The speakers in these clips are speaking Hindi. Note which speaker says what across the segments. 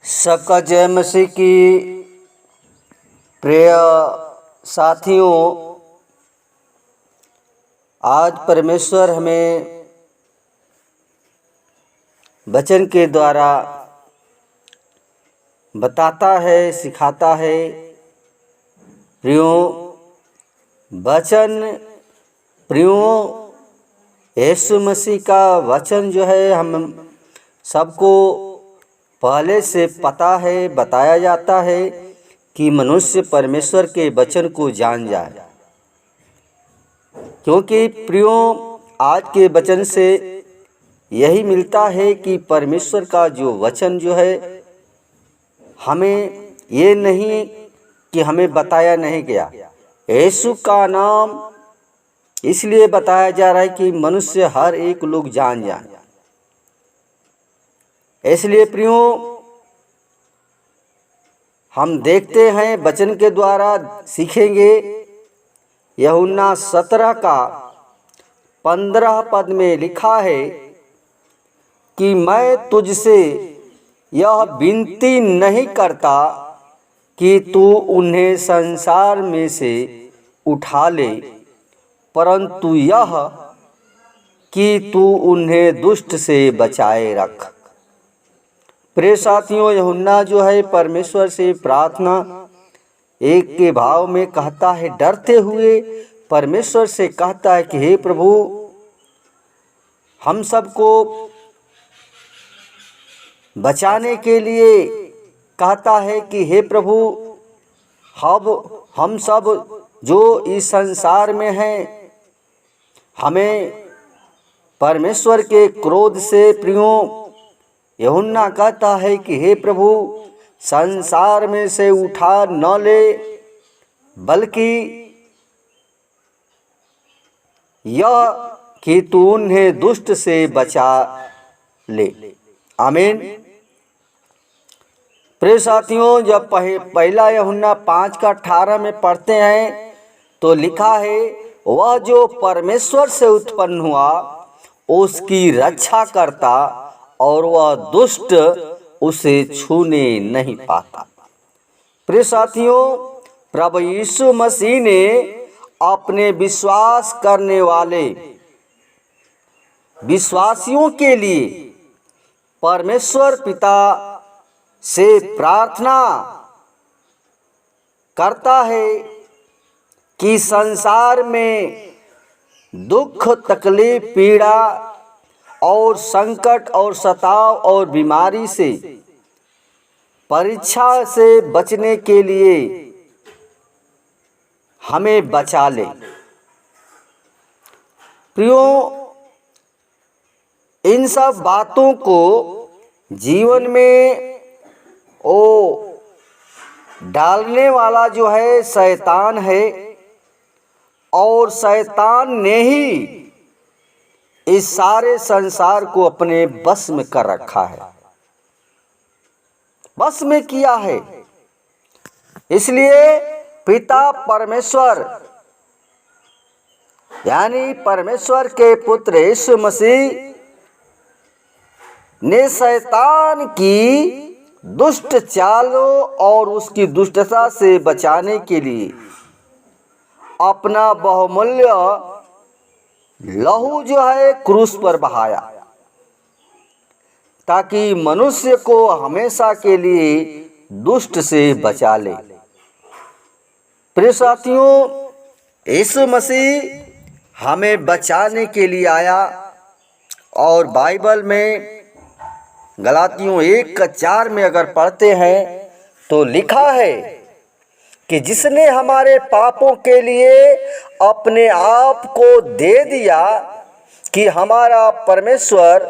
Speaker 1: सबका जय मसीह की। प्रिय साथियों, आज परमेश्वर हमें वचन के द्वारा बताता है, सिखाता है। प्रियो वचन, प्रियो यीशु मसीह का वचन जो है हम सबको पहले से पता है, बताया जाता है कि मनुष्य परमेश्वर के वचन को जान जाए। क्योंकि प्रियो आज के वचन से यही मिलता है कि परमेश्वर का जो वचन जो है हमें ये नहीं कि हमें बताया नहीं गया। यीशु का नाम इसलिए बताया जा रहा है कि मनुष्य हर एक लोग जान जाए। इसलिए प्रियो हम देखते हैं वचन के द्वारा सीखेंगे। यूहन्ना 17 का 15 पद में लिखा है कि मैं तुझसे यह विनती नहीं करता कि तू उन्हें संसार में से उठा ले, परंतु यह कि तू उन्हें दुष्ट से बचाए रख। प्रिय साथियों, यूहन्ना जो है परमेश्वर से प्रार्थना एक के भाव में कहता है, डरते हुए परमेश्वर से कहता है कि हे प्रभु, हम सबको बचाने के लिए कहता है कि हे प्रभु, हम सब जो इस संसार में हैं, हमें परमेश्वर के क्रोध से प्रियो यूहन्ना कहता है कि हे प्रभु, संसार में से उठा न ले, बल्कि यह कि तू उन्हें दुष्ट से बचा ले। आमीन। प्रिय साथियों, जब पहला यूहन्ना 5 का 18 में पढ़ते हैं तो लिखा है, वह जो परमेश्वर से उत्पन्न हुआ उसकी रक्षा करता और वह दुष्ट उसे छूने नहीं पाता। प्रिय साथियों, प्रभु यीशु मसीह ने अपने विश्वास करने वाले विश्वासियों के लिए परमेश्वर पिता से प्रार्थना करता है कि संसार में दुख, तकलीफ, पीड़ा और संकट और सताव और बीमारी से, परीक्षा से बचने के लिए हमें बचा ले। प्रियो, इन सब बातों को जीवन में डालने वाला जो है शैतान है, और शैतान ने ही इस सारे संसार को अपने बस में कर रखा है, बस में किया है। इसलिए पिता परमेश्वर यानी परमेश्वर के पुत्र यीशु मसीह ने शैतान की दुष्ट चालों और उसकी दुष्टता से बचाने के लिए अपना बहुमूल्य लहू जो है क्रूस पर बहाया, ताकि मनुष्य को हमेशा के लिए दुष्ट से बचा ले। प्रिय साथियों, यीशु मसीह हमें बचाने के लिए आया, और बाइबल में गलातियों 1:4 में अगर पढ़ते हैं तो लिखा है कि जिसने हमारे पापों के लिए अपने आप को दे दिया कि हमारा परमेश्वर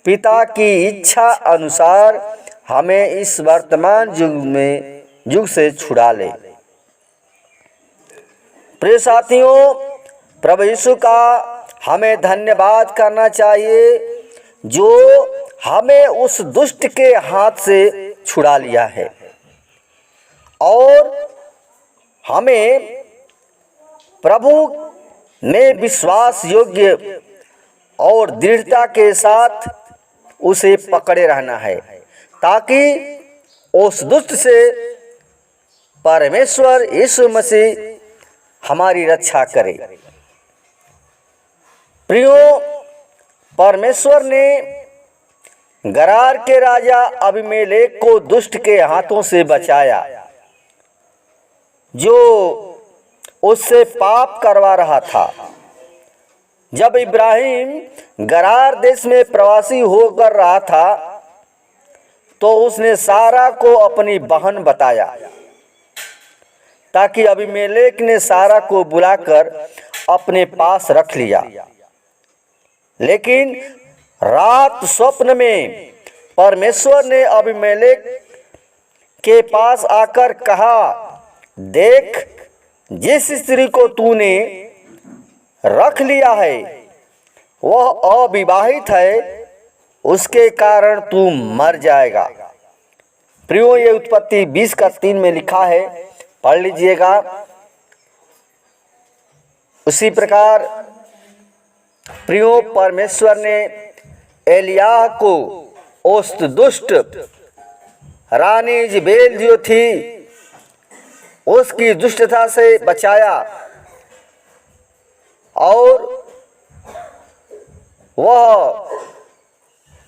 Speaker 1: पिता की इच्छा अनुसार हमें इस वर्तमान युग से छुड़ा ले। प्रिय साथियों, प्रभु यीशु का हमें धन्यवाद करना चाहिए जो हमें उस दुष्ट के हाथ से छुड़ा लिया है, और हमें प्रभु ने विश्वास योग्य और दृढ़ता के साथ उसे पकड़े रहना है, ताकि उस दुष्ट से परमेश्वर यीशु मसीह हमारी रक्षा करे। प्रियो, परमेश्वर ने गरार के राजा अबीमेलेक को दुष्ट के हाथों से बचाया, जो उससे पाप करवा रहा था। जब इब्राहिम गरार देश में प्रवासी होकर रहा था, तो उसने सारा को अपनी बहन बताया, ताकि अबीमेलेक ने सारा को बुलाकर अपने पास रख लिया। लेकिन रात स्वप्न में परमेश्वर ने अबीमेलेक के पास आकर कहा, देख, जिस स्त्री को तूने रख लिया है वह अविवाहित है, उसके कारण तू मर जाएगा। प्रियो, ये उत्पत्ति 20:3 में लिखा है, पढ़ लीजिएगा। उसी प्रकार प्रियो, परमेश्वर ने एलिय्याह को उस दुष्ट रानी यजेबेल जो थी उसकी दुष्टता से बचाया, और वह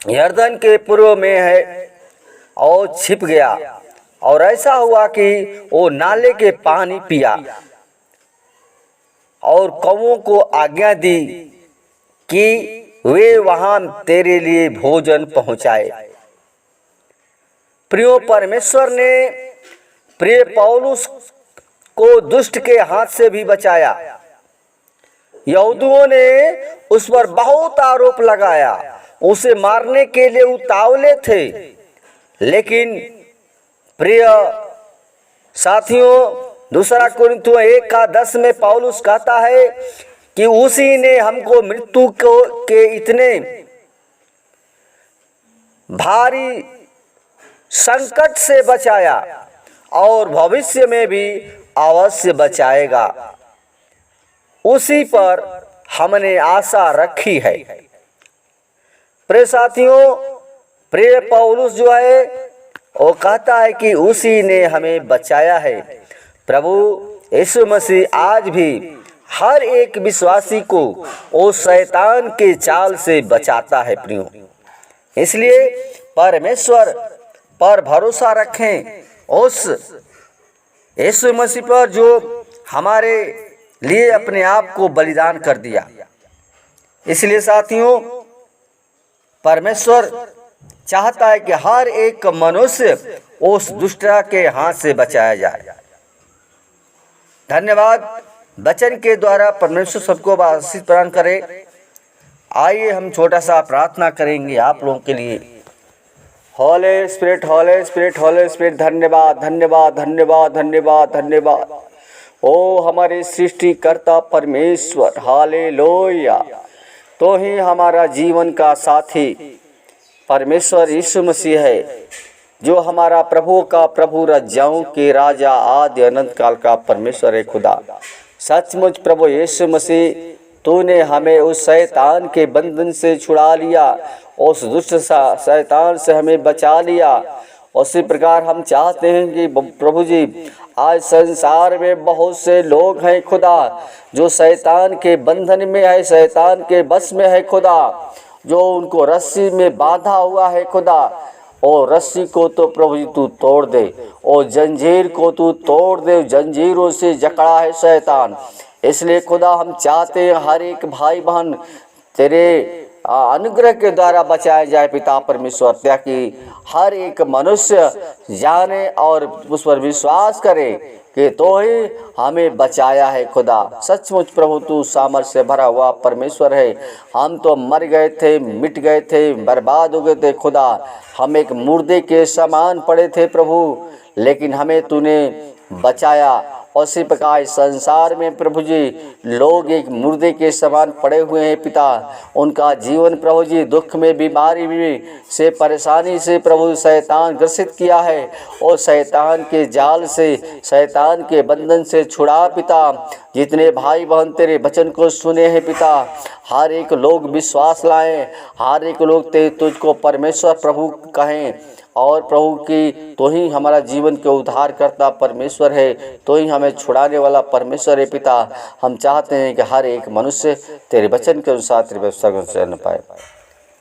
Speaker 1: यरदन के पूर्व में है और छिप गया। और ऐसा हुआ कि वो नाले के पानी पिया और कौवों को आज्ञा दी कि वे वहां तेरे लिए भोजन पहुंचाए। प्रियो, परमेश्वर ने प्रिय पौलुस को दुष्ट के हाथ से भी बचाया। यहूदियों ने उस पर बहुत आरोप लगाया, उसे मारने के लिए उतावले थे। लेकिन प्रिय साथियों, 2 कुरिन्थियों 1:10 में पौलुस कहता है कि उसी ने हमको मृत्यु के इतने भारी संकट से बचाया और भविष्य में भी अवश्य बचाएगा। उसी पर हमने आशा रखी है। प्रिय साथियों, प्रिय पौलुस जो है वो कहता है कि उसी ने हमें बचाया है। प्रभु यीशु मसीह आज भी हर एक विश्वासी को उस शैतान के चाल से बचाता है। प्रियो, इसलिए परमेश्वर पर भरोसा रखें, उस यीशु मसीह पर जो हमारे लिए अपने आप को बलिदान कर दिया। इसलिए साथियों, परमेश्वर चाहता है कि हर एक मनुष्य उस दुष्टता के हाथ से बचाया जाए। धन्यवाद। वचन के द्वारा परमेश्वर सबको आशीष प्रदान करे। आइए हम छोटा सा प्रार्थना करेंगे आप लोगों के लिए। Holi spirit, Holi spirit, Holi spirit, धन्यवाद, धन्यवाद, धन्यवाद, धन्यवाद, धन्यवाद। ओ हमारे सृष्टिकर्ता परमेश्वर, हालेलुया। तो ही हमारा जीवन का साथी परमेश्वर यीशु मसीह है, जो हमारा प्रभु का प्रभु, राजाओं के राजा, आदि अनंत काल का परमेश्वर है। खुदा, सचमुच प्रभु यीशु मसीह, तूने हमें उस शैतान के बंधन से छुड़ा लिया, उस दुष्ट शैतान से हमें बचा लिया। उसी प्रकार हम चाहते हैं कि प्रभु जी, आज संसार में बहुत से लोग हैं खुदा, जो शैतान के बंधन में है, शैतान के बस में है खुदा, जो उनको रस्सी में बांधा हुआ है खुदा। और रस्सी को तो प्रभु जी तू तोड़ दे, और जंजीर को तू तोड़ दे, जंजीरों से जकड़ा है शैतान। इसलिए खुदा हम चाहते हैं हर एक भाई बहन तेरे अनुग्रह के द्वारा बचाया जाए पिता परमेश्वर, ताकि हर एक मनुष्य जाने और उस पर विश्वास करे कि तो ही हमें बचाया है खुदा। सचमुच प्रभु तू सामर्थ्य से भरा हुआ परमेश्वर है। हम तो मर गए थे, मिट गए थे, बर्बाद हो गए थे खुदा, हम एक मुर्दे के समान पड़े थे प्रभु, लेकिन हमें तूने बचाया उसी प्रकार इस संसार में प्रभु जी लोग एक मुर्दे के समान पड़े हुए हैं पिता। उनका जीवन प्रभु जी दुख में, बीमारी में से, परेशानी से प्रभु शैतान ग्रसित किया है। और शैतान के जाल से, शैतान के बंधन से छुड़ा पिता। जितने भाई बहन तेरे वचन को सुने हैं पिता, हर एक लोग विश्वास लाएं, हर एक लोग तुझको परमेश्वर प्रभु कहें। और प्रभु की तो ही हमारा जीवन के उद्धार करता परमेश्वर है, तो ही हमें छुड़ाने वाला परमेश्वर है पिता। हम चाहते हैं कि हर एक मनुष्य तेरे वचन के अनुसार तेरी व्यवस्था को चलने पाए।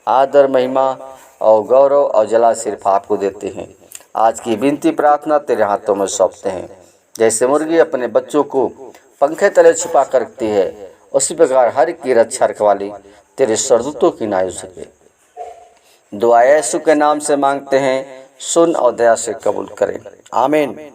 Speaker 1: आदर, महिमा और गौरव और जला सिर्फ आपको देते हैं। आज की विनती प्रार्थना तेरे हाथों में सौंपते हैं। जैसे मुर्गी अपने बच्चों को पंखे तले छुपा कर रखती है, उसी प्रकार हर की रक्षा रखवाली तेरे सरदूतों की नाई सके। दुआ यीशु के नाम से मांगते हैं, सुन और दया से कबूल करें। आमीन।